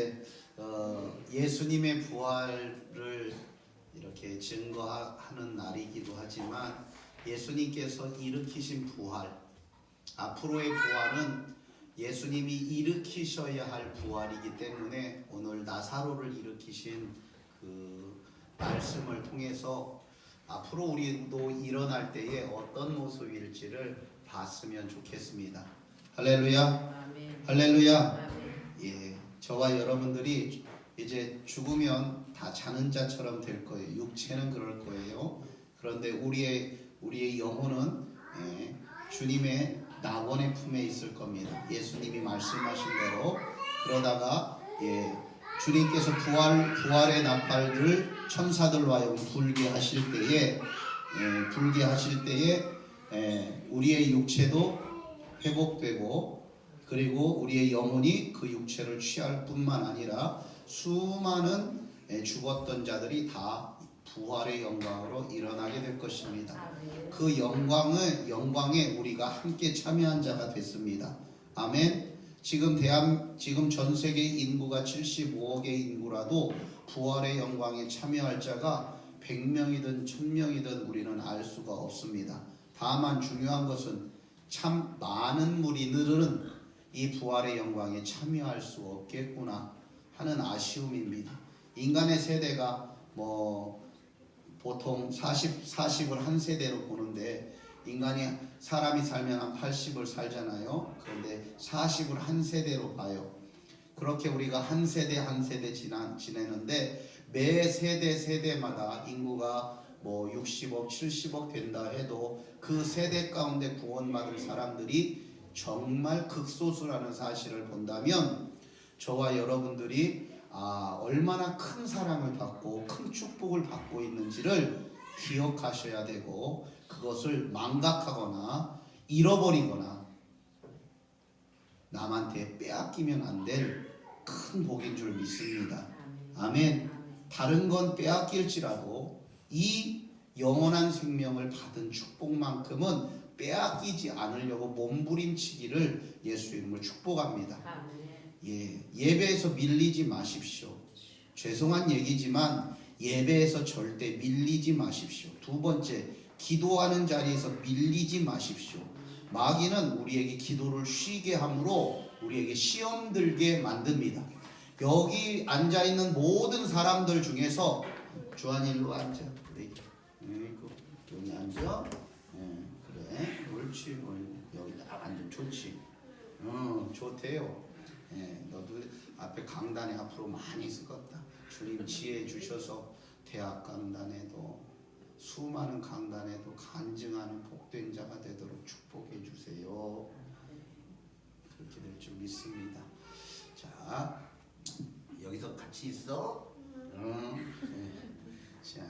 이제 예수님의 부활을 이렇게 증거하는 날이기도 하지만 예수님께서 일으키신 부활, 앞으로의 부활은 예수님이 일으키셔야 할 부활이기 때문에 오늘 나사로를 일으키신 그 말씀을 통해서 앞으로 우리도 일어날 때에 어떤 모습일지를 봤으면 좋겠습니다. 할렐루야. 아멘. 할렐루야. 아멘. 예, 저와 여러분들이 이제 죽으면 다 자는 자처럼 될 거예요. 육체는 그럴 거예요. 그런데 우리의 영혼은 주님의 낙원의 품에 있을 겁니다. 예수님이 말씀하신 대로. 그러다가 주님께서 부활의 나팔을 천사들로 하여금 불게 하실 때에 우리의 육체도 회복되고, 그리고 우리의 영혼이 그 육체를 취할 뿐만 아니라 수많은 죽었던 자들이 다 부활의 영광으로 일어나게 될 것입니다. 그 영광에 우리가 함께 참여한 자가 됐습니다. 아멘. 지금 전 세계 인구가 75억의 인구라도 부활의 영광에 참여할 자가 100명이든 1000명이든 우리는 알 수가 없습니다. 다만 중요한 것은 참 많은 무리들은 이 부활의 영광에 참여할 수 없겠구나 하는 아쉬움입니다. 인간의 세대가 보통 40을 한 세대로 보는데, 사람이 살면 한 80을 살잖아요. 그런데 40을 한 세대로 봐요. 그렇게 우리가 한 세대 지내는데, 매 세대마다 인구가 60억, 70억 된다 해도 그 세대 가운데 구원받을 사람들이 정말 극소수라는 사실을 본다면, 저와 여러분들이 얼마나 큰 사랑을 받고 큰 축복을 받고 있는지를 기억하셔야 되고, 그것을 망각하거나 잃어버리거나 남한테 빼앗기면 안 될 큰 복인 줄 믿습니다. 아멘. 다른 건 빼앗길지라도 이 영원한 생명을 받은 축복만큼은 빼앗기지 않으려고 몸부림치기를 예수의 이름으로 축복합니다. 예배에서 밀리지 마십시오. 죄송한 얘기지만 예배에서 절대 밀리지 마십시오. 두 번째, 기도하는 자리에서 밀리지 마십시오. 마귀는 우리에게 기도를 쉬게 함으로 우리에게 시험 들게 만듭니다. 여기 앉아있는 모든 사람들 중에서 주한이 일로 앉아. 여기 앉아. 그래, 옳지. 여기 딱 앉으면 좋지. 좋대요. 너도 앞에 강단에 앞으로 많이 쓰겄다. 주님 지혜 주셔서 대학 강단에도 수많은 강단에도 간증하는 복된 자가 되도록 축복해 주세요. 그렇게 될 줄 믿습니다. 자, 여기서 같이 있어. 자,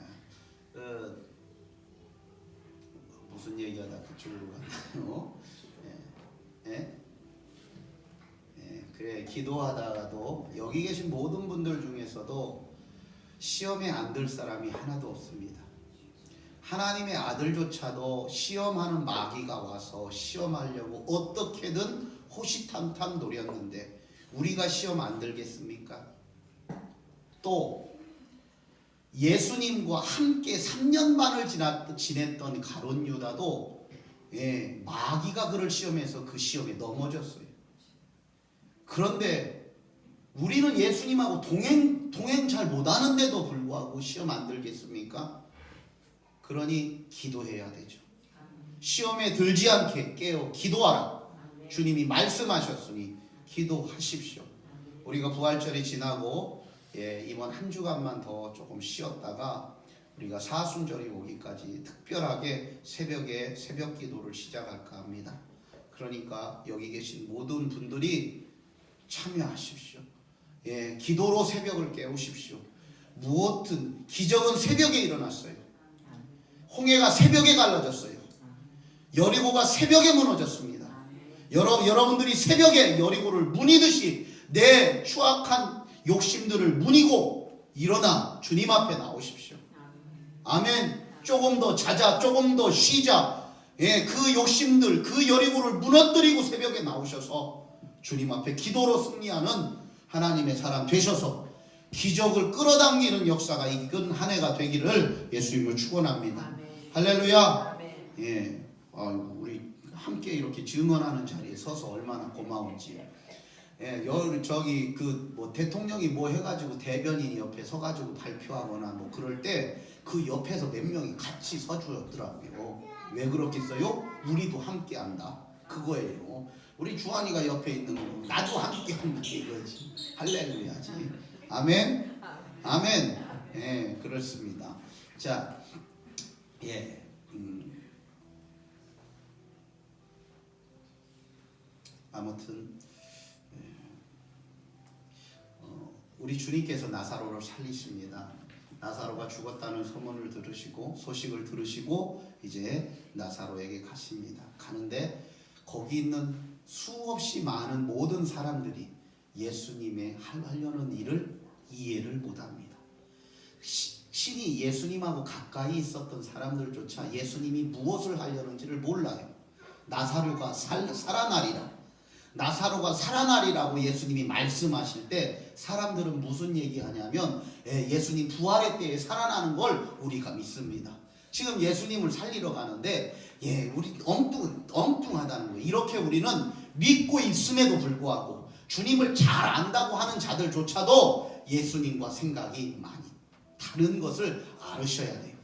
무슨 얘기하다 그쪽으로 갔나요? 그래, 기도하다가도 여기 계신 모든 분들 중에서도 시험에 안 들 사람이 하나도 없습니다. 하나님의 아들조차도 시험하는 마귀가 와서 시험하려고 어떻게든 호시탐탐 노렸는데 우리가 시험 안 들겠습니까? 또 예수님과 함께 3년 반을 지냈던 가룟 유다도 마귀가 그를 시험해서 그 시험에 넘어졌어요. 그런데 우리는 예수님하고 동행 잘 못하는데도 불구하고 시험 안 들겠습니까? 그러니 기도해야 되죠. 시험에 들지 않게 깨어 기도하라. 주님이 말씀하셨으니 기도하십시오. 우리가 부활절이 지나고 이번 한 주간만 더 조금 쉬었다가 우리가 사순절이 오기까지 특별하게 새벽에 새벽 기도를 시작할까 합니다. 그러니까 여기 계신 모든 분들이 참여하십시오. 기도로 새벽을 깨우십시오. 무엇든 기적은 새벽에 일어났어요. 홍해가 새벽에 갈라졌어요. 여리고가 새벽에 무너졌습니다. 여러분들이 새벽에 여리고를 무니듯이 내 추악한 욕심들을 무니고 일어나 주님 앞에 나오십시오. 아멘. 조금 더 자자, 조금 더 쉬자. 그 욕심들, 그 여리고를 무너뜨리고 새벽에 나오셔서 주님 앞에 기도로 승리하는 하나님의 사람 되셔서 기적을 끌어당기는 역사가 이건 한 해가 되기를 예수님을 축원합니다. 아멘. 할렐루야. 아멘. 예, 우리 함께 이렇게 증언하는 자리에 서서 얼마나 고마운지. 예, 저기 그 뭐 대통령이 뭐 해가지고 대변인이 옆에 서가지고 발표하거나 뭐 그럴 때 그 옆에서 몇 명이 같이 서주더라고요. 왜 그렇겠어요? 우리도 함께한다. 그거예요. 우리 주한이가 옆에 있는 거 나도 함께한다 이거지. 할렐루야지. 아멘. 아멘. 예, 그렇습니다. 자, 예. 아무튼 우리 주님께서 나사로를 살리십니다. 나사로가 죽었다는 소문을 들으시고 소식을 들으시고 이제 나사로에게 가십니다. 가는데 거기 있는 수없이 많은 모든 사람들이 예수님의 하려는 일을 이해를 못합니다. 신이 예수님하고 가까이 있었던 사람들조차 예수님이 무엇을 하려는지를 몰라요. 나사로가 살아나리라. 나사로가 살아나리라고 예수님이 말씀하실 때 사람들은 무슨 얘기하냐면 예수님 부활의 때에 살아나는 걸 우리가 믿습니다. 지금 예수님을 살리러 가는데 우리 엉뚱하다는 거예요. 이렇게 우리는 믿고 있음에도 불구하고 주님을 잘 안다고 하는 자들조차도 예수님과 생각이 많이 다른 것을 알으셔야 돼요.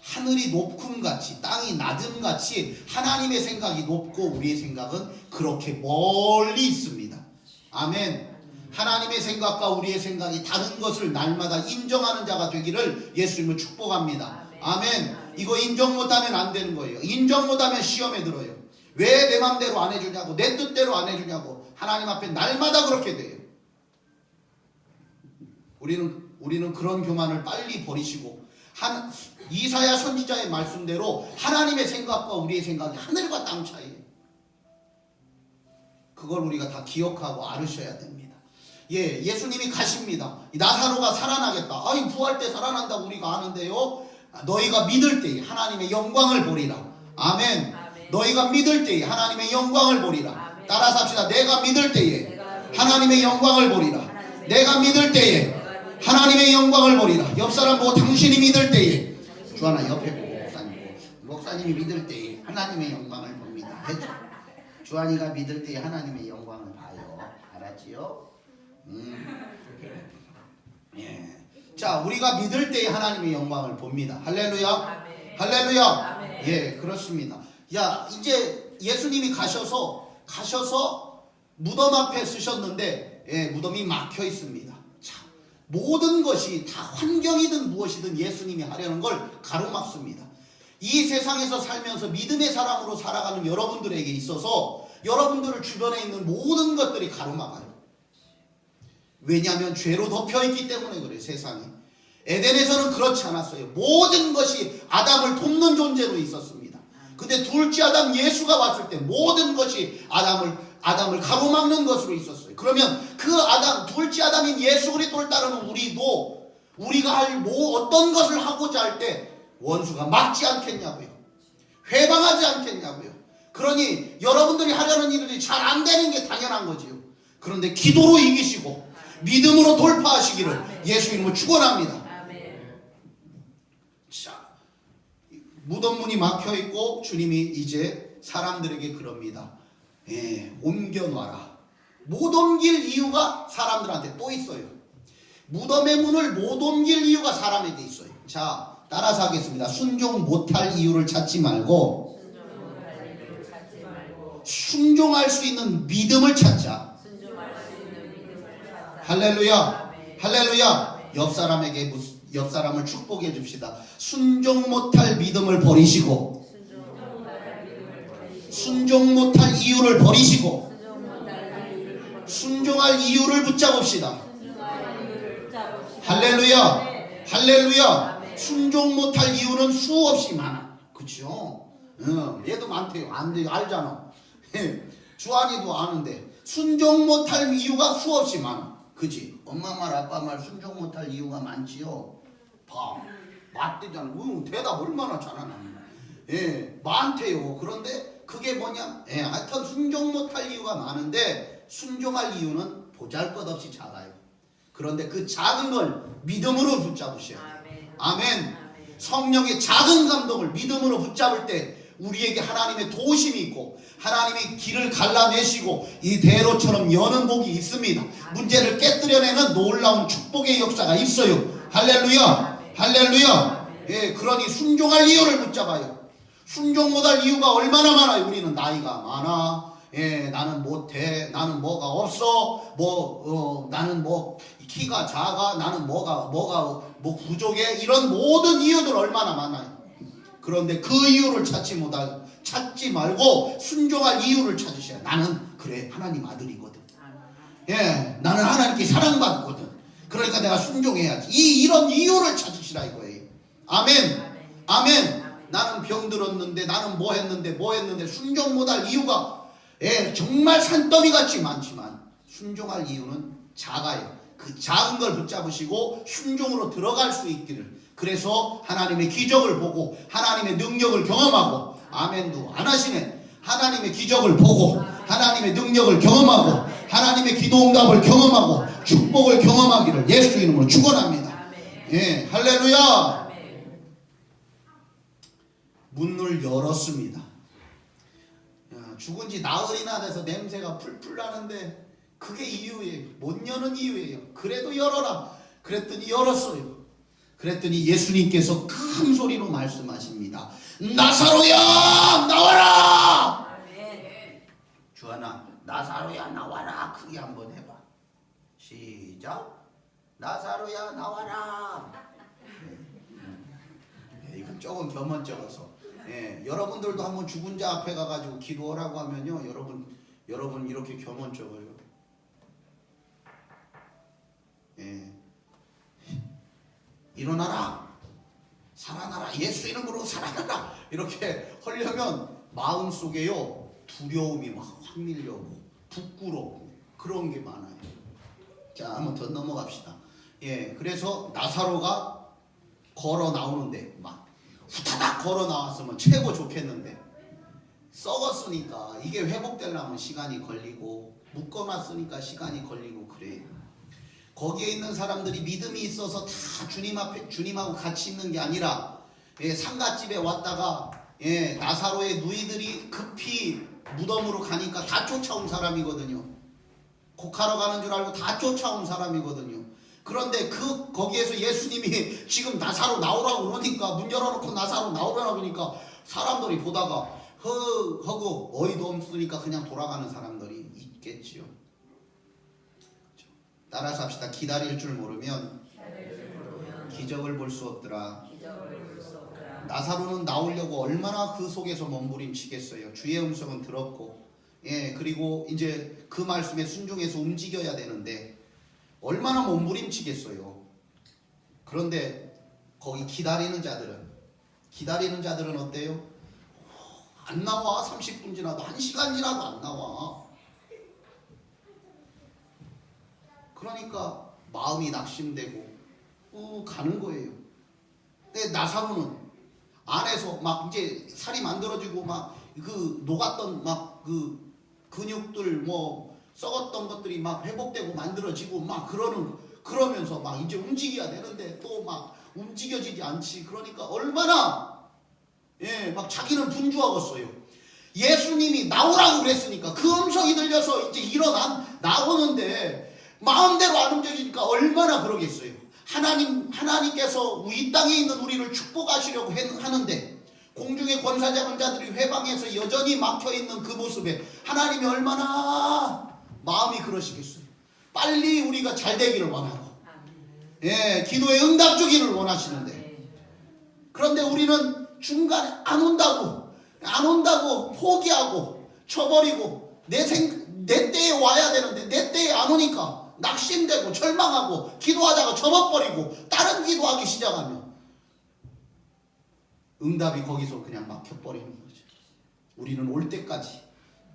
하늘이 높음같이 땅이 낮음같이 하나님의 생각이 높고 우리의 생각은 그렇게 멀리 있습니다. 아멘. 하나님의 생각과 우리의 생각이 다른 것을 날마다 인정하는 자가 되기를 예수님을 축복합니다. 아멘. 이거 인정 못하면 안 되는 거예요. 인정 못하면 시험에 들어요. 왜 내 맘대로 안 해주냐고, 내 뜻대로 안 해주냐고 하나님 앞에 날마다 그렇게 돼요. 우리는 그런 교만을 빨리 버리시고 이사야 선지자의 말씀대로 하나님의 생각과 우리의 생각이 하늘과 땅 차이예요. 그걸 우리가 다 기억하고 알으셔야 됩니다. 예수님이 가십니다. 나사로가 살아나겠다. 부활 때 살아난다고 우리가 아는데요. 너희가 믿을 때에 하나님의 영광을 보리라. 아멘. 너희가 믿을 때에 하나님의 영광을 보리라. 따라서 합시다. 내가 믿을 때에 하나님의 영광을 보리라. 내가 믿을 때에 하나님의 영광을 보리라. 옆 사람 보고 당신이 믿을 때에, 주하나 옆에 보고 목사님이 믿을 때에 하나님의 영광을 봅니다. 주한이가 믿을 때에 하나님의 영광을 봐요. 알았지요? 예. 자, 우리가 믿을 때에 하나님의 영광을 봅니다. 할렐루야. 아멘. 할렐루야. 아멘. 예, 그렇습니다. 이제 예수님이 가셔서 무덤 앞에 서셨는데 무덤이 막혀 있습니다. 자, 모든 것이 다 환경이든 무엇이든 예수님이 하려는 걸 가로막습니다. 이 세상에서 살면서 믿음의 사람으로 살아가는 여러분들에게 있어서 여러분들을 주변에 있는 모든 것들이 가로막아요. 왜냐하면 죄로 덮여있기 때문에 그래요. 세상이. 에덴에서는 그렇지 않았어요. 모든 것이 아담을 돕는 존재로 있었습니다. 근데 둘째 아담 예수가 왔을 때 모든 것이 아담을 가로막는 것으로 있었어요. 그러면 그 둘째 아담인 예수 그리스도를 따르는 우리가 할 어떤 것을 하고자 할 때 원수가 막지 않겠냐고요. 회방하지 않겠냐고요. 그러니 여러분들이 하려는 일들이 잘 안 되는 게 당연한 거지요. 그런데 기도로 이기시고 믿음으로 돌파하시기를 예수 이름으로 축원합니다. 자, 무덤 문이 막혀 있고 주님이 이제 사람들에게 그럽니다. 옮겨놔라. 못 옮길 이유가 사람들한테 또 있어요. 무덤의 문을 못 옮길 이유가 사람에게 있어요. 자, 따라서 하겠습니다. 순종 못할 이유를 찾지 말고 순종할 수 있는 믿음을 찾자. 할렐루야. 할렐루야. 옆 사람을 축복해 줍시다. 순종 못할 믿음을 버리시고 순종 못할 이유를 버리시고 순종할 이유를 붙잡읍시다. 할렐루야. 할렐루야. 순종 못할 이유는 수없이 많아. 그렇죠? 얘도 많대요. 안 돼요. 알잖아. 주한이도 아는데 순종 못할 이유가 수없이 많아. 그치? 엄마 말 아빠 말 순종 못할 이유가 많지요. 봐, 맞대잖아. 대답 얼마나 잘하나. 많대요. 그런데 그게 뭐냐? 하여튼 순종 못할 이유가 많은데 순종할 이유는 보잘것없이 작아요. 그런데 그 작은 걸 믿음으로 붙잡으셔야 돼요. 아멘. 아멘. 성령의 작은 감동을 믿음으로 붙잡을 때 우리에게 하나님의 도우심이 있고 하나님이 길을 갈라내시고 이 대로처럼 여는 복이 있습니다. 문제를 깨뜨려내는 놀라운 축복의 역사가 있어요. 할렐루야. 할렐루야. 예, 그러니 순종할 이유를 붙잡아요. 순종 못할 이유가 얼마나 많아요. 우리는 나이가 많아. 예, 나는 못해. 나는 뭐가 없어. 나는 키가 작아. 나는 뭐가 부족해. 이런 모든 이유들 얼마나 많아요. 그런데 그 이유를 찾지 말고 순종할 이유를 찾으셔야. 나는 그래 하나님 아들이거든. 예, 나는 하나님께 사랑받거든. 그러니까 내가 순종해야지. 이런 이유를 찾으시라 이거예요. 아멘. 아멘. 나는 병들었는데 나는 뭐 했는데 순종 못할 이유가 정말 산더미 같이 많지만 순종할 이유는 작아요. 그 작은 걸 붙잡으시고 순종으로 들어갈 수 있기를. 그래서 하나님의 기적을 보고 하나님의 능력을 경험하고 아멘도 안 하시네. 하나님의 기적을 보고 하나님의 능력을 경험하고 하나님의 기도 응답을 경험하고 축복을 경험하기를 예수 이름으로 축원합니다. 예, 할렐루야. 문을 열었습니다. 죽은 지 나흘이나 돼서 냄새가 풀풀 나는데 그게 이유예요. 못 여는 이유예요. 그래도 열어라. 그랬더니 열었어요. 그랬더니 예수님께서 큰 소리로 말씀하십니다. 나사로야 나와라. 주하나 나사로야 나와라. 크게 한번 해봐. 시작. 나사로야 나와라. 이건 조금 겸언적어서. 예, 여러분들도 한번 죽은 자 앞에 가가지고 기도하라고 하면요, 여러분 이렇게 겸언적어요. 예, 일어나라, 살아나라, 예수 이름으로 살아나라 이렇게 하려면 마음 속에요 두려움이 막 확 밀려오고 부끄럽고 그런 게 많아요. 자, 한번 더 넘어갑시다. 예, 그래서 나사로가 걸어 나오는데 막 후다닥 걸어 나왔으면 최고 좋겠는데 썩었으니까 이게 회복되려면 시간이 걸리고 묶어놨으니까 시간이 걸리고 그래요. 거기에 있는 사람들이 믿음이 있어서 다 주님 앞에 주님하고 같이 있는 게 아니라 상갓집에 왔다가 나사로의 누이들이 급히 무덤으로 가니까 다 쫓아온 사람이거든요. 곡하러 가는 줄 알고 다 쫓아온 사람이거든요. 그런데 거기에서 예수님이 지금 나사로 나오라고 그러니까 문 열어놓고 나사로 나오라고 그러니까 사람들이 보다가 하고 어이도 없으니까 그냥 돌아가는 사람들이 있겠지요. 따라서 합시다. 기다릴 줄 모르면 기적을 볼 수 없더라. 나사로는 나오려고 얼마나 그 속에서 몸부림치겠어요. 주의 음성은 들었고, 그리고 이제 그 말씀에 순종해서 움직여야 되는데 얼마나 몸부림치겠어요. 그런데 거기 기다리는 자들은 어때요? 안 나와. 30분 지나도 1시간 지나도 안 나와. 그러니까 마음이 낙심되고 가는 거예요. 근데 나사로는 안에서 막 이제 살이 만들어지고 막 그 녹았던 막 그 근육들 썩었던 것들이 막 회복되고 만들어지고 막 그러면서 막 이제 움직여야 되는데 또 막 움직여지지 않지. 그러니까 얼마나 막 자기는 분주하겠어요. 예수님이 나오라고 그랬으니까 그 음성이 들려서 이제 나오는데 마음대로 안 움직이니까 얼마나 그러겠어요. 하나님께서 이 땅에 있는 우리를 축복하시려고 하는데 공중의 권세 잡은 자들이 회방에서 여전히 막혀있는 그 모습에 하나님이 얼마나 마음이 그러시겠어요. 빨리 우리가 잘 되기를 원하고 기도에 응답 주기를 원하시는데 그런데 우리는 중간에 안 온다고 포기하고 쳐버리고 내 때에 와야 되는데 내 때에 안 오니까 낙심되고 절망하고 기도하다가 접어버리고 다른 기도하기 시작하면 응답이 거기서 그냥 막혀버리는 거죠. 우리는 올 때까지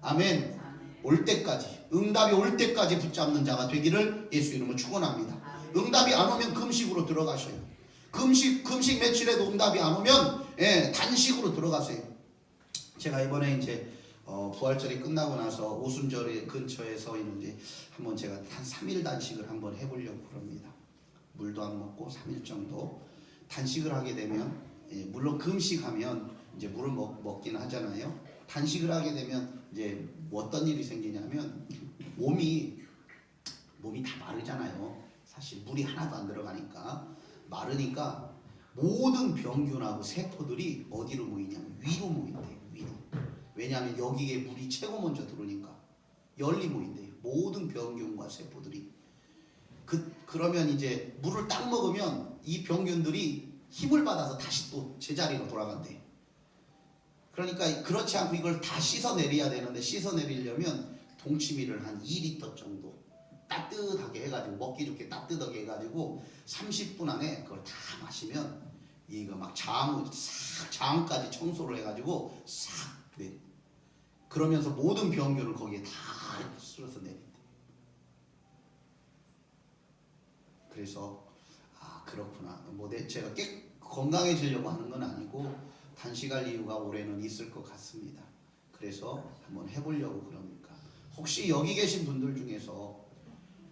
아멘 올 때까지 응답이 올 때까지 붙잡는 자가 되기를 예수 이름으로 축원합니다. 응답이 안 오면 금식으로 들어가셔요. 금식 며칠에도 응답이 안 오면 단식으로 들어가세요. 제가 이번에 이제 부활절이 끝나고 나서 오순절의 근처에서 있는데 한번 제가 한 3일 단식을 한번 해보려고 그럽니다. 물도 안 먹고 3일 정도 단식을 하게 되면, 물론 금식하면 이제 물을 먹기는 하잖아요. 단식을 하게 되면 이제 어떤 일이 생기냐면 몸이 다 마르잖아요. 사실 물이 하나도 안 들어가니까 마르니까 모든 병균하고 세포들이 어디로 모이냐면 위로 모인대요. 위로. 왜냐하면 여기에 물이 최고 먼저 들어오니까 열리 모인대요. 모든 병균과 세포들이. 그러면 이제 물을 딱 먹으면 이 병균들이 힘을 받아서 다시 또 제자리로 돌아간대요. 그러니까 그렇지 않고 이걸 다 씻어내려야 되는데, 씻어내리려면 동치미를 한 2리터 정도 따뜻하게 해가지고, 먹기 좋게 따뜻하게 해가지고 30분 안에 그걸 다 마시면 이거 막 장까지 청소를 해가지고 싹 내. 그러면서 모든 병균을 거기에 다 쓸어서 내린대. 그래서 그렇구나. 제가 건강해지려고 하는 건 아니고 단식할 이유가 올해는 있을 것 같습니다. 그래서 한번 해보려고 그러니까, 혹시 여기 계신 분들 중에서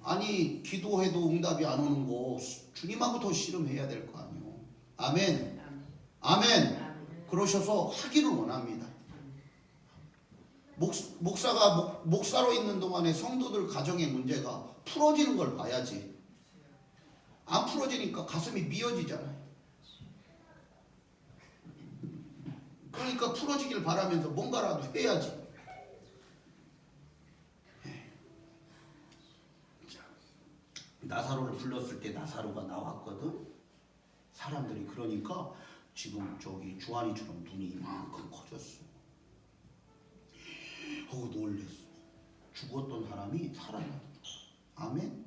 아니 기도해도 응답이 안 오는 거 주님하고 더 씨름해야 될 거 아니에요. 아멘. 아멘. 그러셔서 하기를 원합니다. 목사가 목사로 있는 동안에 성도들 가정의 문제가 풀어지는 걸 봐야지. 안 풀어지니까 가슴이 미어지잖아요. 그러니까 풀어지길 바라면서 뭔가라도 해야지. 나사로를 불렀을 때 나사로가 나왔거든. 사람들이 그러니까 지금 저기 주한이처럼 눈이 이만큼 커졌어. 놀랬어. 죽었던 사람이 살아났다. 아멘.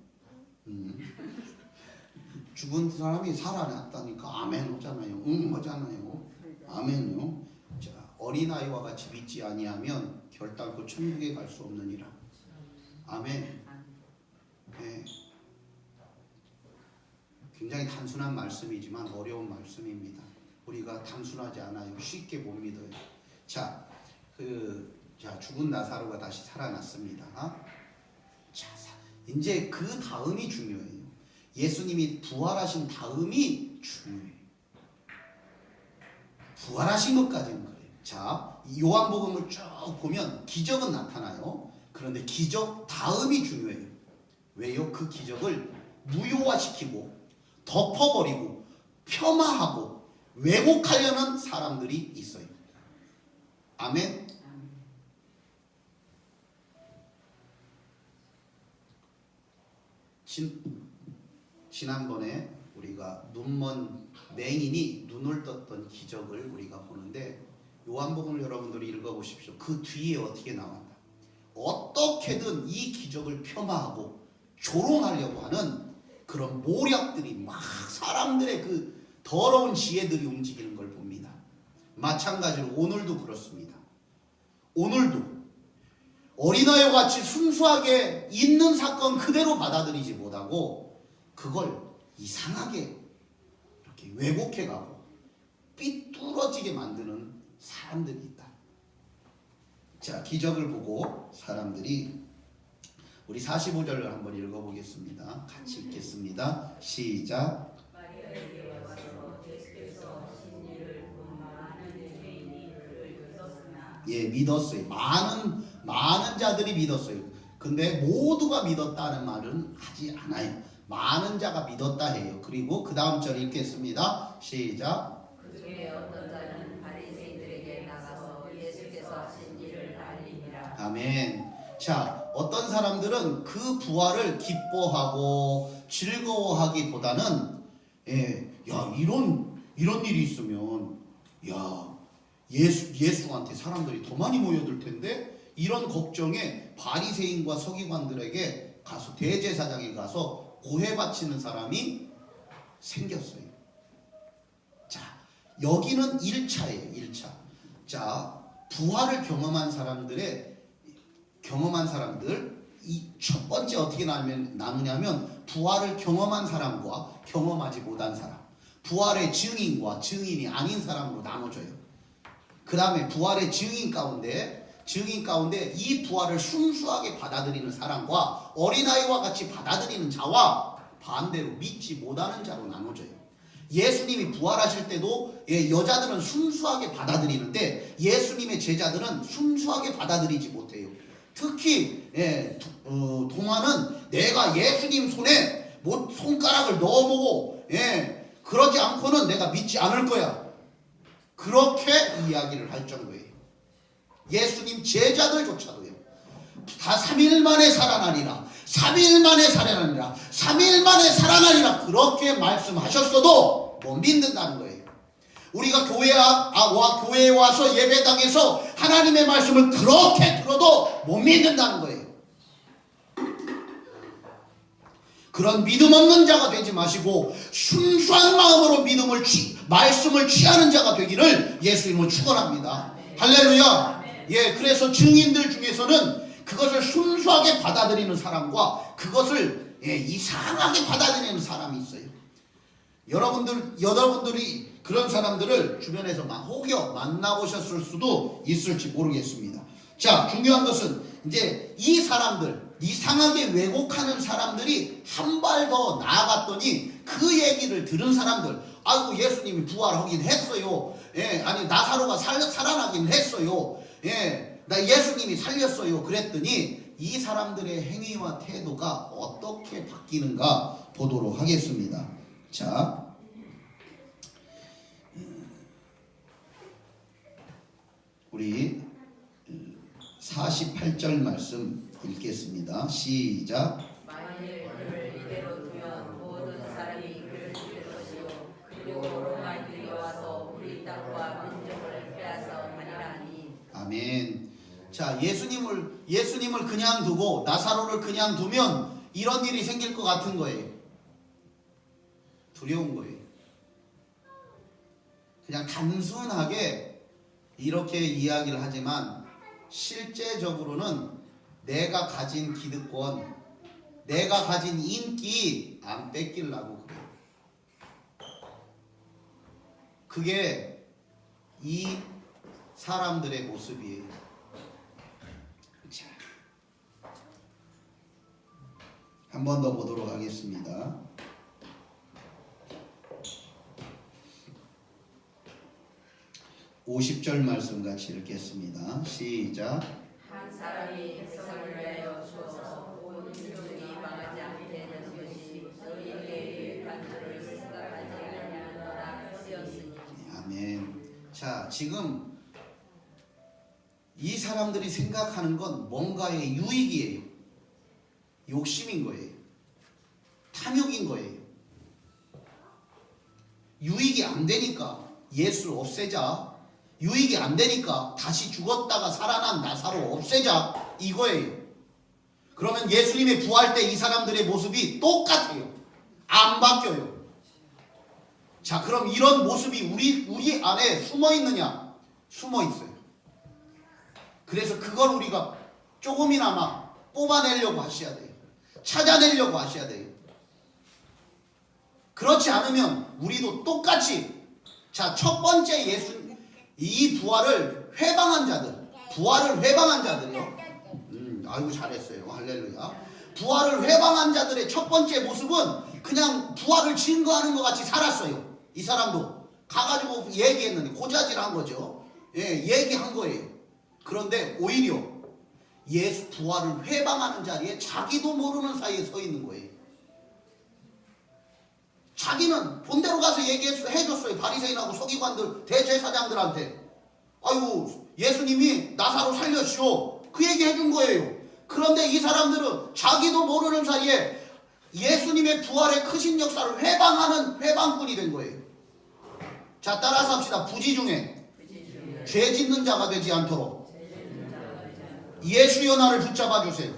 죽은 사람이 살아났다니까 아멘 하잖아요. 하잖아요. 아멘요. 자, 어린아이와 같이 믿지 아니하면 결단코 천국에 갈 수 없느니라. 아멘. 네. 굉장히 단순한 말씀이지만 어려운 말씀입니다. 우리가 단순하지 않아요. 쉽게 못 믿어요. 자, 죽은 나사로가 다시 살아났습니다. 자, 이제 그 다음이 중요해요. 예수님이 부활하신 다음이 중요해요. 부활하신 것까지는 그래요. 자, 요한복음을 쭉 보면 기적은 나타나요. 그런데 기적 다음이 중요해요. 왜요? 그 기적을 무효화시키고 덮어버리고 폄하하고 왜곡하려는 사람들이 있어요. 아멘. 지난번에 우리가 눈먼 맹인이 눈을 떴던 기적을 우리가 보는데, 요한복음을 여러분들이 읽어보십시오. 그 뒤에 어떻게 나왔나. 어떻게든 이 기적을 폄하하고 조롱하려고 하는 그런 모략들이 막 사람들의 그 더러운 지혜들이 움직이는 걸 봅니다. 마찬가지로 오늘도 그렇습니다. 오늘도 어린아이와 같이 순수하게 있는 사건 그대로 받아들이지 못하고 그걸 이상하게 이렇게 왜곡해가고 삐뚤어지게 만드는 사람들이 있다. 자, 기적을 보고 사람들이, 우리 45절을 한번 읽어보겠습니다. 같이 읽겠습니다. 시작. 예, 믿었어요. 많은 자들이 믿었어요. 근데 모두가 믿었다는 말은 하지 않아요. 많은 자가 믿었다 해요. 그리고 그 다음 절 읽겠습니다. 시작. 그 중에 어떤 자는 바리새인들에게 나가서 예수께서 하신 일을 알리니라. 아멘. 자, 어떤 사람들은 그 부활을 기뻐하고 즐거워하기보다는 이런 일이 있으면 예수한테 사람들이 더 많이 모여들 텐데, 이런 걱정에 바리새인과 서기관들에게 가서, 대제사장에 가서 고해 바치는 사람이 생겼어요. 자, 여기는 1차예요. 1차. 자, 부활을 경험한 사람들, 이 첫 번째 어떻게 나누냐면 부활을 경험한 사람과 경험하지 못한 사람, 부활의 증인과 증인이 아닌 사람으로 나눠져요. 그 다음에 부활의 증인 가운데 증인 가운데 이 부활을 순수하게 받아들이는 사람과 어린아이와 같이 받아들이는 자와 반대로 믿지 못하는 자로 나눠져요. 예수님이 부활하실 때도 여자들은 순수하게 받아들이는데 예수님의 제자들은 순수하게 받아들이지 못해요. 특히 동화는 내가 예수님 손에 손가락을 넣어보고 그러지 않고는 내가 믿지 않을 거야. 그렇게 이야기를 할 정도예요. 예수님 제자들조차도요. 다 3일 만에 살아나리라. 3일 만에 살아나리라. 3일 만에 살아나리라. 그렇게 말씀하셨어도 못 믿는다는 거예요. 우리가 교회에 와서 예배당에서 하나님의 말씀을 그렇게 들어도 못 믿는다는 거예요. 그런 믿음 없는 자가 되지 마시고 순수한 마음으로 말씀을 취하는 자가 되기를 예수님은 축원합니다. 할렐루야. 그래서 증인들 중에서는 그것을 순수하게 받아들이는 사람과 그것을 이상하게 받아들이는 사람이 있어요. 여러분들이 그런 사람들을 주변에서 혹여 만나보셨을 수도 있을지 모르겠습니다. 자, 중요한 것은 이제 이 사람들, 이상하게 왜곡하는 사람들이 한 발 더 나아갔더니 그 얘기를 들은 사람들, 아이고 예수님이 부활하긴 했어요. 아니 나사로가 살아나긴 했어요. 나 예수님이 살렸어요. 그랬더니 이 사람들의 행위와 태도가 어떻게 바뀌는가 보도록 하겠습니다. 자, 우리 48절 말씀 읽겠습니다. 시작. 만일 그를 이대로 두면 모든 사람이 그를 죽일 것이요 그리고 로마인들이 와서 우리 땅과 민족을 빼앗아 가리라니. 아멘. 자, 예수님을 그냥 두고 나사로를 그냥 두면 이런 일이 생길 것 같은 거예요. 두려운 거예요. 그냥 단순하게 이렇게 이야기를 하지만 실제적으로는 내가 가진 기득권, 내가 가진 인기 안 뺏기려고 그래요. 그게 이 사람들의 모습이에요. 자, 한 번 더 보도록 하겠습니다. 50절 말씀 같이 읽겠습니다. 시작. 한 사람이 백성을 위하여 주어서 온 민족이 망하지 않게 되는 것이 너희에게 유익한 줄을 생각하지 아니하노라 쓰였으니. 아멘. 자, 지금 이 사람들이 생각하는 건 뭔가의 유익이에요. 욕심인 거예요. 탐욕인 거예요. 유익이 안 되니까 예수를 없애자. 유익이 안 되니까 다시 죽었다가 살아난 나사로 없애자, 이거예요. 그러면 예수님의 부활 때 이 사람들의 모습이 똑같아요. 안 바뀌어요. 자, 그럼 이런 모습이 우리 안에 숨어 있느냐? 숨어 있어요. 그래서 그걸 우리가 조금이나마 뽑아내려고 하셔야 돼요. 찾아내려고 하셔야 돼요. 그렇지 않으면 우리도 똑같이, 자, 첫 번째 이 부활을 회방한 자들이요. 아이고 잘했어요. 할렐루야. 부활을 회방한 자들의 첫 번째 모습은 그냥 부활을 증거하는 것 같이 살았어요. 이 사람도 가가지고 얘기했는데 고자질한 거죠. 얘기한 거예요. 그런데 오히려 예수 부활을 회방하는 자리에 자기도 모르는 사이에 서 있는 거예요. 자기는 본대로 가서 해줬어요. 바리새인하고 서기관들, 대제사장들한테. 아이고 예수님이 나사로 살려주시오. 그 얘기 해준 거예요. 그런데 이 사람들은 자기도 모르는 사이에 예수님의 부활의 크신 역사를 회방하는 회방꾼이 된 거예요. 자, 따라서 합시다. 부지 중에 죄 짓는 자가 되지 않도록 예수 연하를 붙잡아 주세요.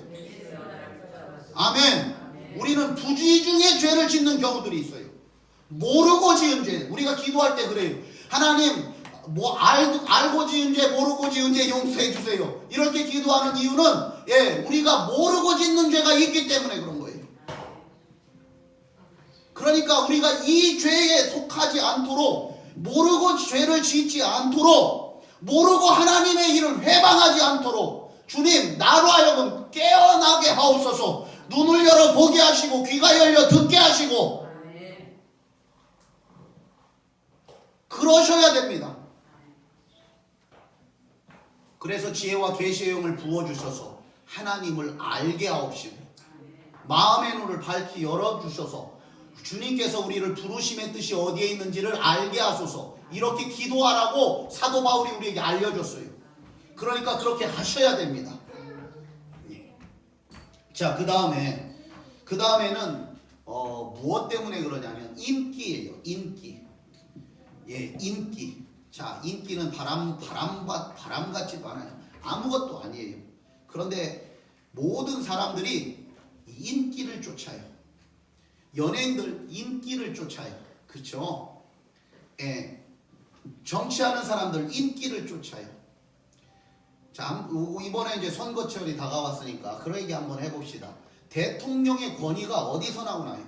아멘. 우리는 부지 중에 죄를 짓는 경우들이 있어요. 모르고 지은 죄. 우리가 기도할 때 그래요. 하나님, 알고 지은 죄, 모르고 지은 죄 용서해 주세요. 이렇게 기도하는 이유는 우리가 모르고 짓는 죄가 있기 때문에 그런 거예요. 그러니까 우리가 이 죄에 속하지 않도록, 모르고 죄를 짓지 않도록 모르고 하나님의 일을 회방하지 않도록 주님 나로 하여금 깨어나게 하옵소서. 눈을 열어 보게 하시고 귀가 열려 듣게 하시고 그러셔야 됩니다. 그래서 지혜와 계시의 영을 부어주셔서 하나님을 알게 하옵시고 마음의 눈을 밝히 열어주셔서 주님께서 우리를 부르심의 뜻이 어디에 있는지를 알게 하소서. 이렇게 기도하라고 사도 바울이 우리에게 알려줬어요. 그러니까 그렇게 하셔야 됩니다. 자, 그 다음에는 무엇 때문에 그러냐면 인기예요. 인기. 예, 인기. 자, 인기는 바람 같지도 않아요. 아무것도 아니에요. 그런데 모든 사람들이 인기를 쫓아요. 연예인들 인기를 쫓아요. 그렇죠? 예. 정치하는 사람들 인기를 쫓아요. 자, 이번에 이제 선거철이 다가왔으니까 그런 얘기 한번 해봅시다. 대통령의 권위가 어디서 나오나요?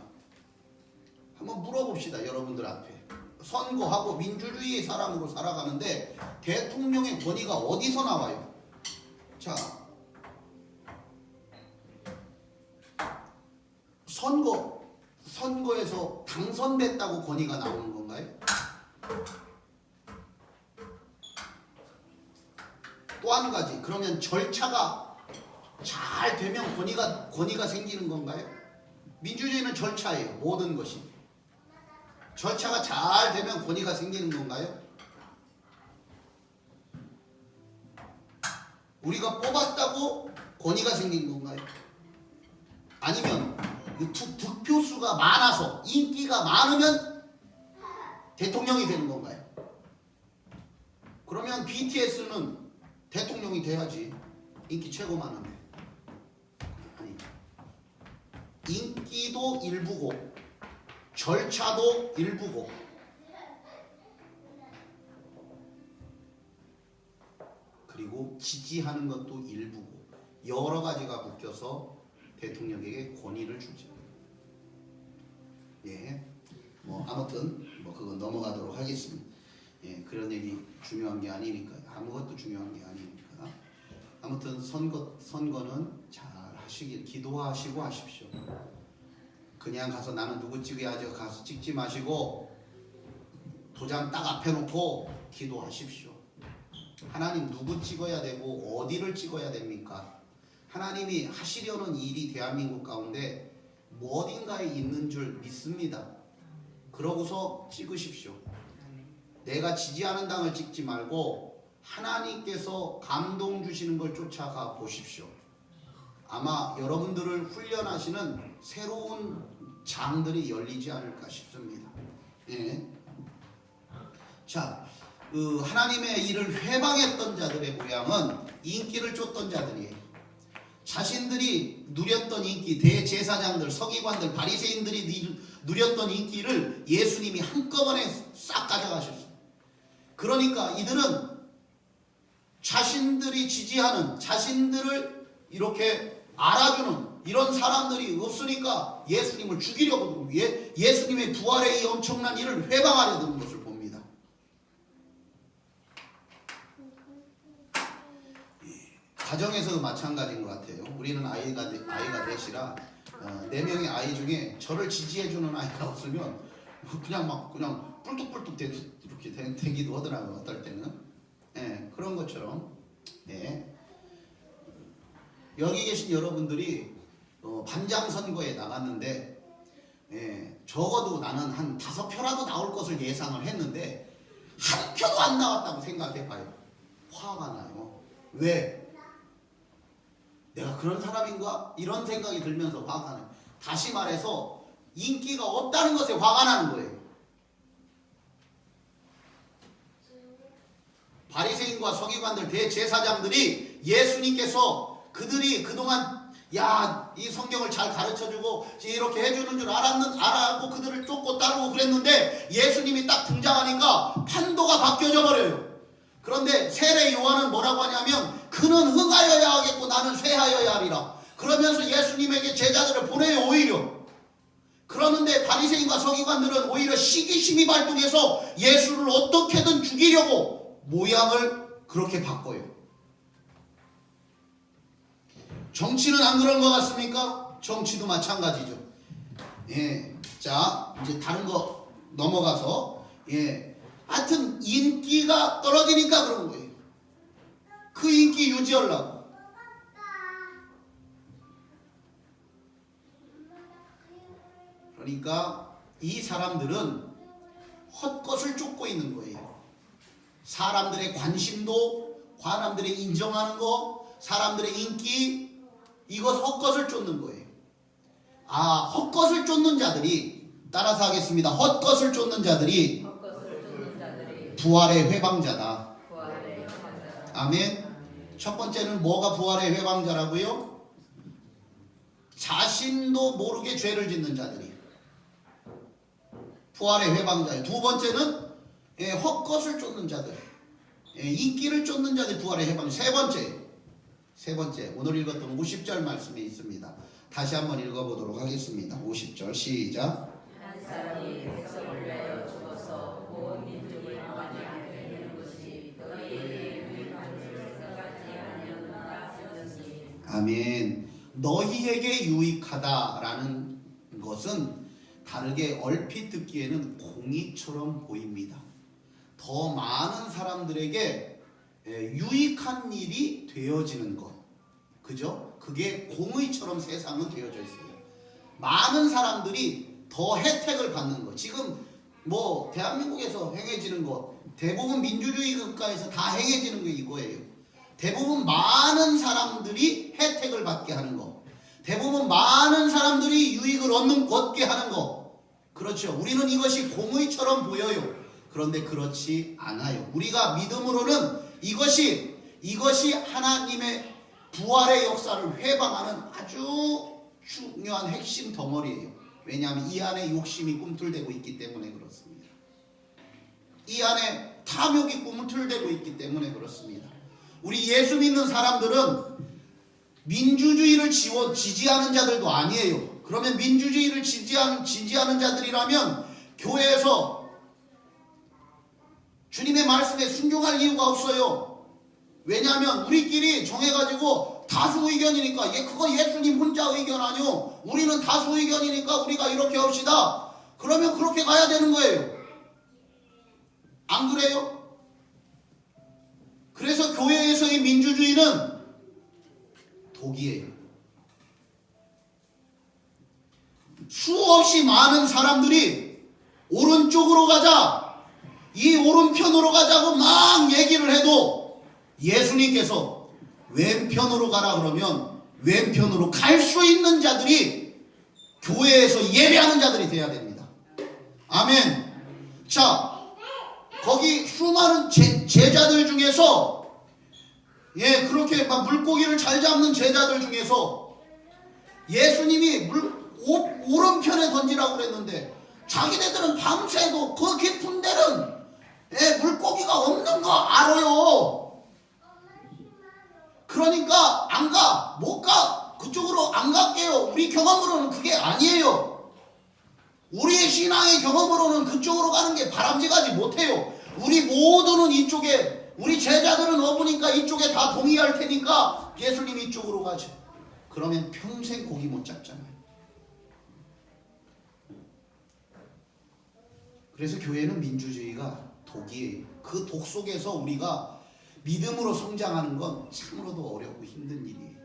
한번 물어봅시다, 여러분들 앞에. 선거하고 민주주의의 사람으로 살아가는데 대통령의 권위가 어디서 나와요? 자, 선거에서 당선됐다고 권위가 나오는 건가요? 또 한 가지, 그러면 절차가 잘 되면 권위가 생기는 건가요? 민주주의는 절차예요. 모든 것이. 절차가 잘 되면 권위가 생기는 건가요? 우리가 뽑았다고 권위가 생긴 건가요? 아니면 득표수가 많아서 인기가 많으면 대통령이 되는 건가요? 그러면 BTS는 대통령이 돼야지. 인기 최고 많은데. 아니, 인기도 일부고 절차도 일부고 그리고 지지하는 것도 일부고 여러 가지가 묶여서 대통령에게 권위를 주죠. 예, 뭐 아무튼 뭐 그건 넘어가도록 하겠습니다. 예, 그런 얘기 중요한 게 아니니까. 아무것도 중요한 게 아니니까. 아무튼 선거는 잘 하시길 기도하시고 하십시오. 그냥 가서 나는 누구 찍어야죠 가서 찍지 마시고 도장 딱 앞에 놓고 기도하십시오. 하나님 누구 찍어야 되고 어디를 찍어야 됩니까? 하나님이 하시려는 일이 대한민국 가운데 뭐 어딘가에 있는 줄 믿습니다. 그러고서 찍으십시오. 내가 지지하는 당을 찍지 말고 하나님께서 감동 주시는 걸 쫓아가 보십시오. 아마 여러분들을 훈련하시는 새로운 장들이 열리지 않을까 싶습니다. 예. 자, 하나님의 일을 회방했던 자들의 모양은 인기를 쫓던 자들이에요. 자신들이 누렸던 인기, 대제사장들, 서기관들, 바리새인들이 누렸던 인기를 예수님이 한꺼번에 싹 가져가셨어요. 그러니까 이들은 자신들이 지지하는, 자신들을 이렇게 알아주는 이런 사람들이 없으니까 예수님을 죽이려고 그러고 예수님의 부활의 이 엄청난 일을 회방하려 드는 것을 봅니다. 가정에서도 마찬가지인 것 같아요. 우리는 아이가 넷이라 4명의 아이 중에 저를 지지해주는 아이가 없으면 그냥 뿔뚝뿔뚝 이렇게 되기도 하더라고요. 어떨 때는. 예, 그런 것처럼. 예. 여기 계신 여러분들이 반장 선거에 나갔는데 적어도 나는 한 5표라도 나올 것을 예상을 했는데 한 표도 안 나왔다고 생각해봐요. 화가 나요. 왜? 내가 그런 사람인가? 이런 생각이 들면서 화가 나요. 다시 말해서 인기가 없다는 것에 화가 나는 거예요. 바리새인과 서기관들, 대제사장들이 예수님께서 그들이 그동안 이 성경을 잘 가르쳐주고 이렇게 해주는 줄 알았고 그들을 쫓고 따르고 그랬는데 예수님이 딱 등장하니까 판도가 바뀌어져 버려요. 그런데 세례 요한은 뭐라고 하냐면 그는 흥하여야 하겠고 나는 쇠하여야 하리라. 그러면서 예수님에게 제자들을 보내요. 오히려. 그러는데 바리새인과 서기관들은 오히려 시기심이 발동해서 예수를 어떻게든 죽이려고 모양을 그렇게 바꿔요. 정치는 안 그런 것 같습니까? 정치도 마찬가지죠. 예, 자 이제 다른 거 넘어가서 하여튼 인기가 떨어지니까 그런 거예요. 그 인기 유지하려고. 그러니까 이 사람들은 헛것을 쫓고 있는 거예요. 사람들의 관심도, 사람들의 인정하는 거, 사람들의 인기, 이것 헛것을 쫓는 거예요. 헛것을 쫓는 자들이, 따라서 하겠습니다. 헛것을 쫓는 자들이 부활의 회방자다. 아멘. 첫 번째는 뭐가 부활의 회방자라고요? 자신도 모르게 죄를 짓는 자들이 부활의 회방자예요. 두 번째는 헛것을 쫓는 자들, 인기를 쫓는 자들이 부활의 회방자. 세 번째 오늘 읽었던 50절 말씀에 있습니다. 다시 한번 읽어보도록 하겠습니다. 50절 시작. 한 사람이 백성을 위하여 죽어서 온 민족을 망하지 않게 되는 것이 너희에게 유익한 줄 생각하지 아니하노라 하였으니. 아멘. 너희에게 유익하다라는 것은 다르게 얼핏 듣기에는 공의처럼 보입니다. 더 많은 사람들에게 유익한 일이 되어지는 것, 그죠? 그게 공의처럼 세상은 되어져 있어요. 많은 사람들이 더 혜택을 받는 것. 지금 뭐 대한민국에서 행해지는 것, 대부분 민주주의 국가에서 다 행해지는 게 이거예요. 대부분 많은 사람들이 혜택을 받게 하는 것, 대부분 많은 사람들이 유익을 얻게 하는 것. 그렇죠. 우리는 이것이 공의처럼 보여요. 그런데 그렇지 않아요. 우리가 믿음으로는 이것이 하나님의 부활의 역사를 회방하는 아주 중요한 핵심 덩어리예요. 왜냐하면 이 안에 욕심이 꿈틀대고 있기 때문에 그렇습니다. 이 안에 탐욕이 꿈틀대고 있기 때문에 그렇습니다. 우리 예수 믿는 사람들은 민주주의를 지지하는 자들도 아니에요. 그러면 민주주의를 지지하는 자들이라면 교회에서 주님의 말씀에 순종할 이유가 없어요. 왜냐하면 우리끼리 정해가지고 다수 의견이니까 그거 예수님 혼자 의견 아니요. 우리는 다수 의견이니까 우리가 이렇게 합시다. 그러면 그렇게 가야 되는 거예요. 안 그래요? 그래서 교회에서의 민주주의는 독이에요. 수없이 많은 사람들이 오른쪽으로 가자, 이 오른편으로 가자고 막 얘기를 해도 예수님께서 왼편으로 가라 그러면 왼편으로 갈 수 있는 자들이 교회에서 예배하는 자들이 돼야 됩니다. 아멘. 자, 거기 수많은 제자들 중에서 그렇게 막 물고기를 잘 잡는 제자들 중에서 예수님이 오른편에 던지라고 그랬는데 자기네들은 밤새도 그 깊은 데는 물고기가 없는 거 알아요. 그러니까 안 가, 못 가, 그쪽으로 안 갈게요. 우리 경험으로는 그게 아니에요. 우리의 신앙의 경험으로는 그쪽으로 가는 게 바람직하지 못해요. 우리 모두는 이쪽에, 우리 제자들은 없으니까 이쪽에 다 동의할 테니까 예수님 이쪽으로 가죠. 그러면 평생 고기 못 잡잖아요. 그래서 교회는 민주주의가 독이에요. 그 독 속에서 우리가 믿음으로 성장하는 건 참으로도 어렵고 힘든 일이에요.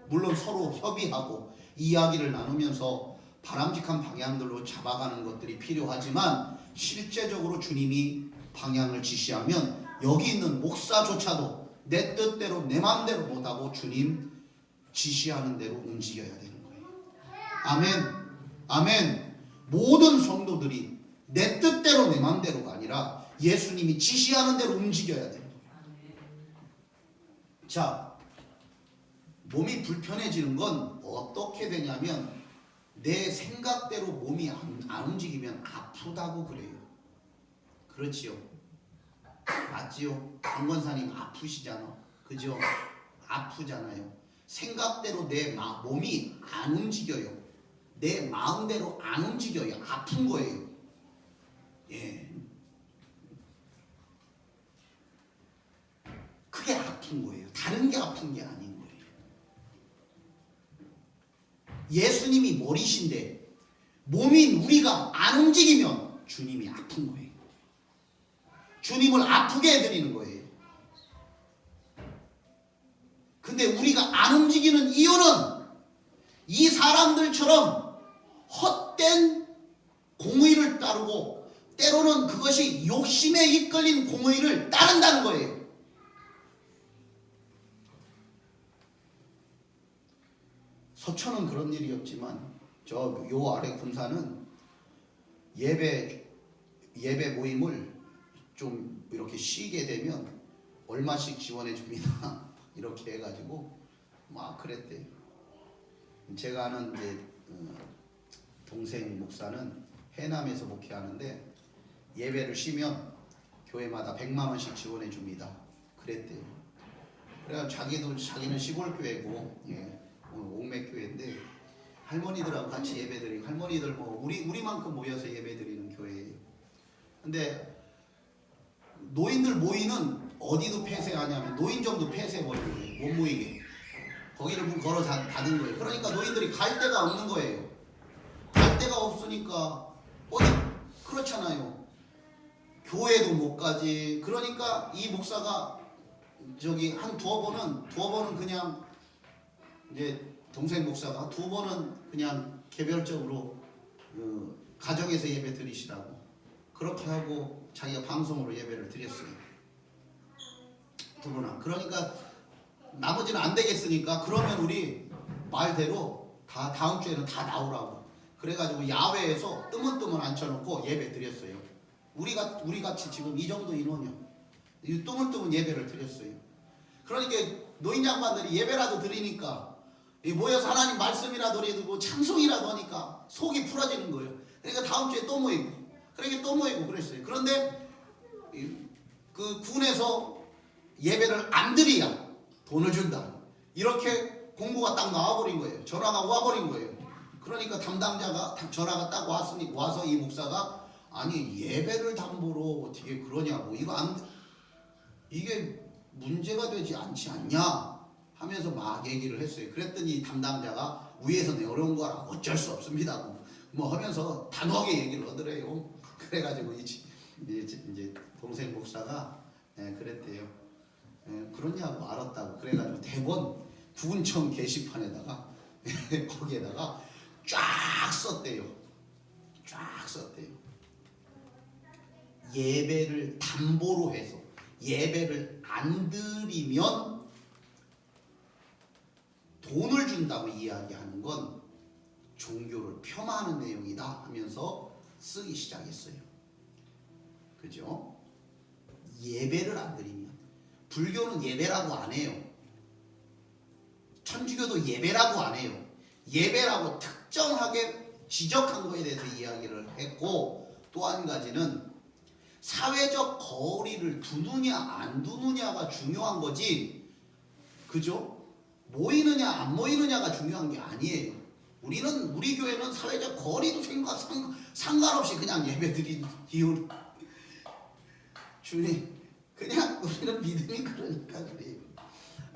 물론 서로 협의하고 이야기를 나누면서 바람직한 방향들로 잡아가는 것들이 필요하지만 실제적으로 주님이 방향을 지시하면 여기 있는 목사조차도 내 뜻대로 내 마음대로 못하고 주님 지시하는 대로 움직여야 되는 거예요. 아멘. 아멘. 모든 성도들이 내 뜻대로 내 마음대로가 아니라 예수님이 지시하는 대로 움직여야 돼요. 자, 몸이 불편해지는 건 어떻게 되냐면 내 생각대로 몸이 안 움직이면 아프다고 그래요. 그렇지요? 맞지요? 강권사님 아프시잖아. 그죠? 아프잖아요. 생각대로 내 몸이 안 움직여요. 내 마음대로 안 움직여요. 아픈 거예요. 아픈 거예요. 다른 게 아픈 게 아닌 거예요. 예수님이 머리신데 몸인 우리가 안 움직이면 주님이 아픈 거예요. 주님을 아프게 해드리는 거예요. 근데 우리가 안 움직이는 이유는 이 사람들처럼 헛된 공의를 따르고 때로는 그것이 욕심에 이끌린 공의를 따른다는 거예요. 서천은 그런 일이 없지만 저 요 아래 군사는 예배 모임을 좀 이렇게 쉬게 되면 얼마씩 지원해 줍니다. 이렇게 해가지고 막 그랬대요. 제가 아는 이제 동생 목사는 해남에서 목회하는데 예배를 쉬면 교회마다 100만 원씩 지원해 줍니다. 그랬대요. 그래서 자기는 시골 교회고 옥맥 교회인데 할머니들하고 같이 예배드리고 할머니들 뭐 우리만큼 모여서 예배드리는 교회예요. 근데 노인들 모이는 어디도 폐쇄하냐면 노인정도 폐쇄해버리는 거예요. 못 모이게. 거기를 문 걸어 닫은 거예요. 그러니까 노인들이 갈 데가 없는 거예요. 갈 데가 없으니까 어디 그렇잖아요. 교회도 못 가지. 그러니까 이 목사가 저기 한 두어 번은 그냥 이제 동생 목사가 두 번은 그냥 개별적으로 가정에서 예배 드리시라고 그렇게 하고 자기가 방송으로 예배를 드렸어요. 두 번은. 그러니까 나머지는 안 되겠으니까 그러면 우리 말대로 다 다음 주에는 다 나오라고. 그래가지고 야외에서 뜨문뜨문 앉혀놓고 예배 드렸어요. 우리 같이 지금 이 정도 인원이요. 뜨문뜨문 예배를 드렸어요. 그러니까 노인 양반들이 예배라도 드리니까 모여서 하나님 말씀이라도 드리고 찬송이라도 하니까 속이 풀어지는 거예요. 그러니까 다음 주에 또 모이고, 그러니까 또 모이고 그랬어요. 그런데 그 군에서 예배를 안 드려야 돈을 준다. 이렇게 공고가 딱 나와버린 거예요. 전화가 와버린 거예요. 그러니까 담당자가 전화가 딱 와서 이 목사가 아니 예배를 담보로 어떻게 그러냐고 이게 문제가 되지 않지 않냐 하면서 막 얘기를 했어요. 그랬더니 담당자가 위에서 내려온 거라 어쩔 수 없습니다. 뭐 하면서 단호하게 얘기를 하더래요. 그래가지고 이제 동생 목사가 그랬대요. 그러냐고 알았다고. 그래가지고 대본 구군청 게시판에다가 거기에다가 쫙 썼대요. 쫙 썼대요. 예배를 담보로 해서 예배를 안 드리면 돈을 준다고 이야기하는 건 종교를 폄하하는 내용이다 하면서 쓰기 시작했어요. 그죠? 예배를 안 드리면 불교는 예배라고 안 해요. 천주교도 예배라고 안 해요. 예배라고 특정하게 지적한 거에 대해서 이야기를 했고 또 한 가지는 사회적 거리를 두느냐 안 두느냐가 중요한 거지. 그죠? 모이느냐 안 모이느냐가 중요한 게 아니에요. 우리 교회는 사회적 거리도 상관없이 그냥 예배 드린 이유 주님 그냥 우리는 믿음이 그러니까 그래요.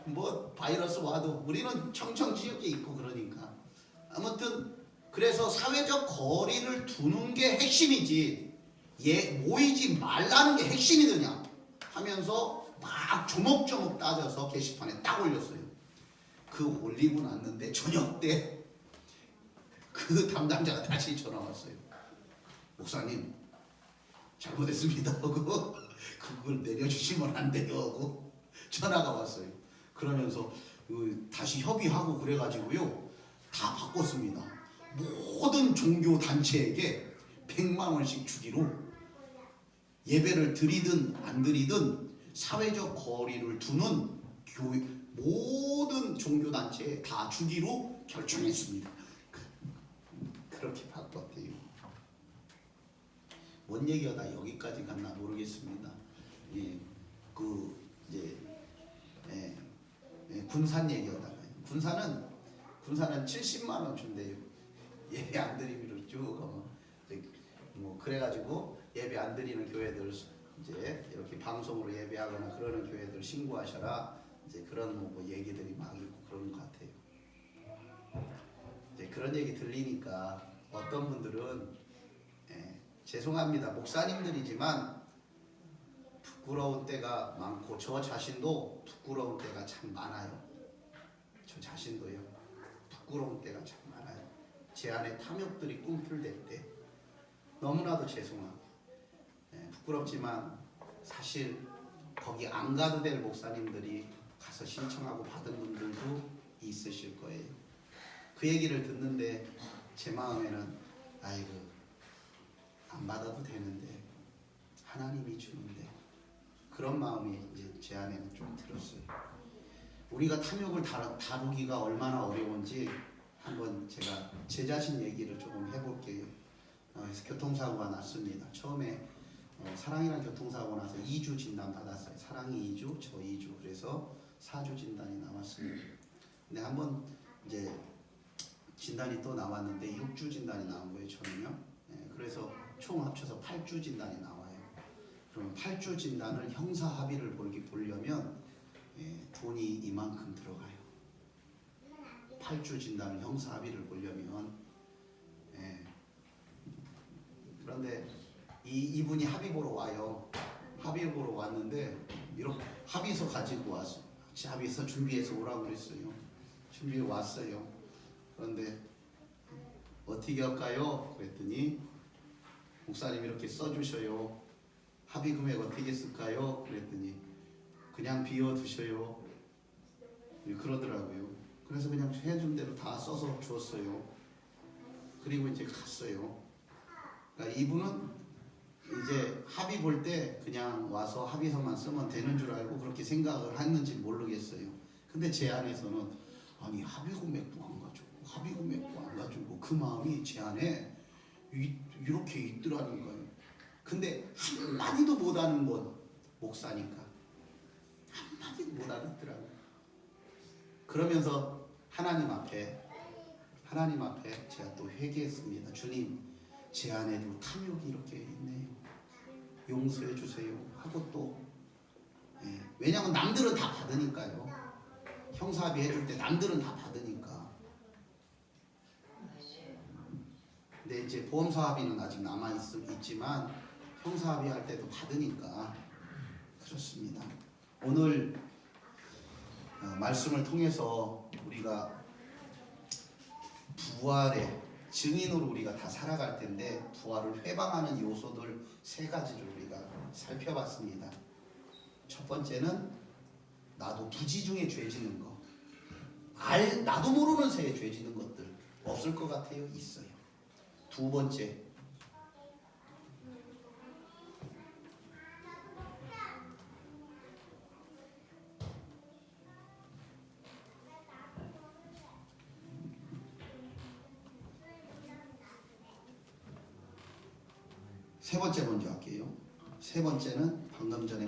뭐 바이러스 와도 우리는 청정지역에 있고 그러니까 아무튼 그래서 사회적 거리를 두는 게 핵심이지 모이지 말라는 게 핵심이더냐 하면서 막 조목조목 따져서 게시판에 딱 올렸어요. 그 올리고 났는데 저녁 때 그 담당자가 다시 전화 왔어요. 목사님 잘못했습니다 하고 그걸 내려주시면 안 돼요 하고 전화가 왔어요. 그러면서 다시 협의하고 그래가지고요 다 바꿨습니다. 모든 종교 단체에게 100만 원씩 주기로 예배를 드리든 안 드리든 사회적 거리를 두는 모든 종교 단체에 다 주기로 결정했습니다. 그렇게 바꿨대요. 뭔 얘기가 여기까지 갔나 모르겠습니다. 군산 얘기하다가 군산은 70만 원 준대요. 예배 안 드리기로 쭉 뭐 그래가지고 예배 안 드리는 교회들 이제 이렇게 방송으로 예배하거나 그러는 교회들 신고하셔라. 이제 그런 뭐 얘기들이 막 있고 그런 것 같아요. 이제 그런 얘기 들리니까 어떤 분들은 죄송합니다. 목사님들이지만 부끄러운 때가 많고 저 자신도 부끄러운 때가 참 많아요. 저 자신도요. 부끄러운 때가 참 많아요. 제 안에 탐욕들이 꿈틀댈 때 너무나도 죄송하고 부끄럽지만 사실 거기 안 가도 될 목사님들이 가서 신청하고 받은 분들도 있으실 거예요. 그 얘기를 듣는데 제 마음에는 아이고 안 받아도 되는데 하나님이 주는데 그런 마음이 이제 제 안에는 좀 들었어요. 우리가 탐욕을 다루기가 얼마나 어려운지 한번 제가 제 자신 얘기를 조금 해볼게요. 그래서 교통사고가 났습니다. 처음에 사랑이랑 교통사고 나서 2주 진단 받았어요. 사랑이 2주, 저 2주. 그래서 4주 진단이 나왔습니다. 근데 한번 이제 진단이 또 나왔는데 6주 진단이 나온 거예요. 저는요. 그래서 총 합쳐서 8주 진단이 나와요. 그럼 8주 진단을 형사 합의를 보려면 돈이 이만큼 들어가요. 8주 진단을 형사 합의를 보려면 그런데 이분이 합의 보러 와요. 합의 보러 왔는데 이렇게 합의서 가지고 왔어요. 합의서 준비해서 오라고 그랬어요. 준비해 왔어요. 그런데 어떻게 할까요? 그랬더니 목사님 이렇게 써주셔요. 합의 금액 어떻게 쓸까요? 그랬더니 그냥 비워두셔요. 그러더라고요. 그래서 그냥 해준 대로 다 써서 줬어요. 그리고 이제 갔어요. 그러니까 이분은 이제 합의 볼 때 그냥 와서 합의서만 쓰면 되는 줄 알고 그렇게 생각을 했는지 모르겠어요. 근데 제 안에서는 아니 합의 금액도 안 가지고 합의 금액도 안 가지고 그 마음이 제 안에 이렇게 있더라는 거예요. 근데 한마디도 못하는 건 목사니까 한마디도 못 알아듣더라고요. 그러면서 하나님 앞에 제가 또 회개했습니다. 주님, 제 안에도 탐욕이 이렇게 있네요. 용서해 주세요 하고 또 왜냐하면 남들은 다 받으니까요. 형사합의 해줄 때 남들은 다 받으니까. 근데 이제 보험사 합의는 아직 남아 있지만 형사 합의 할 때도 받으니까 그렇습니다. 오늘 말씀을 통해서 우리가 부활의 증인으로 우리가 다 살아갈 텐데 부활을 회방하는 요소들 3가지를 우리가 살펴봤습니다. 첫 번째는 나도 부지 중에 죄 지는 거. 나도 모르는 새에 죄 지는 것들 없을 것 같아요? 있어요. 두 번째, 세 번째 먼저 할게요. 세 번째는 방금 전에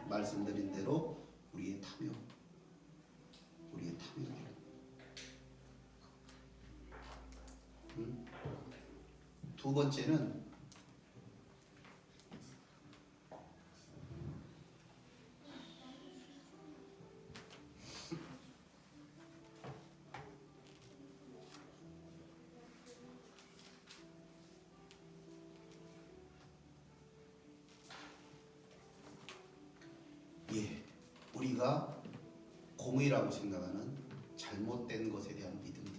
말씀드린 대로 우리의 탐욕. 두 번째는 우리가 공의라고 생각하는 잘못된 것에 대한 믿음들.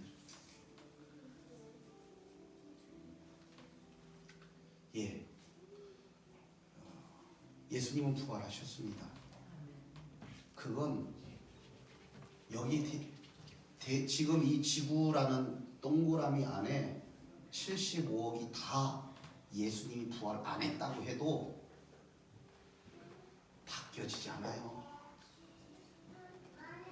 예수님은 부활하셨습니다. 그건 여기 지금 이 지구라는 동그라미 안에 75억이 다 예수님이 부활 안 했다고 해도 바뀌어지지 않아요.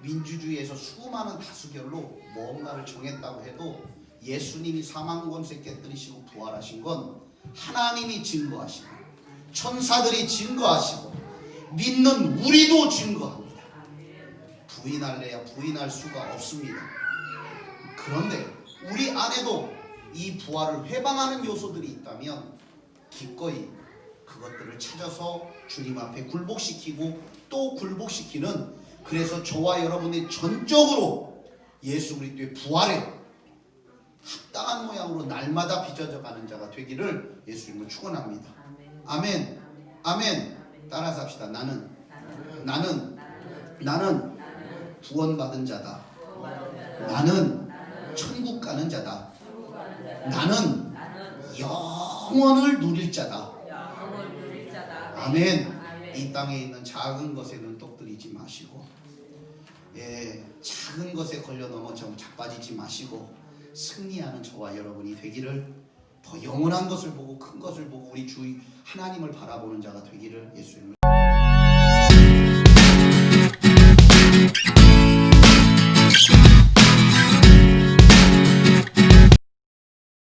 민주주의에서 수많은 다수결로 뭔가를 정했다고 해도 예수님이 사망권세 깨뜨리시고 부활하신 건 하나님이 증거하시고 천사들이 증거하시고 믿는 우리도 증거합니다. 부인할래야 부인할 수가 없습니다. 그런데 우리 안에도 이 부활을 회방하는 요소들이 있다면 기꺼이 그것들을 찾아서 주님 앞에 굴복시키고 또 굴복시키는 그래서 저와 여러분이 전적으로 예수 그리스도의 부활에 합당한 모양으로 날마다 빚어져 가는 자가 되기를 예수님을 축원합니다. 아멘. 아멘. 따라서 합시다. 나는 구원받은 자다. 나는 천국 가는 자다. 나는 영원을 누릴 자다. 아멘. 이 땅에 있는 작은 것에 눈독 들이지 마시고, 작은 것에 걸려 넘어져 자빠지지 마시고 승리하는 저와 여러분이 되기를, 더 영원한 것을 보고 큰 것을 보고 우리 주 하나님을 바라보는 자가 되기를 예수님을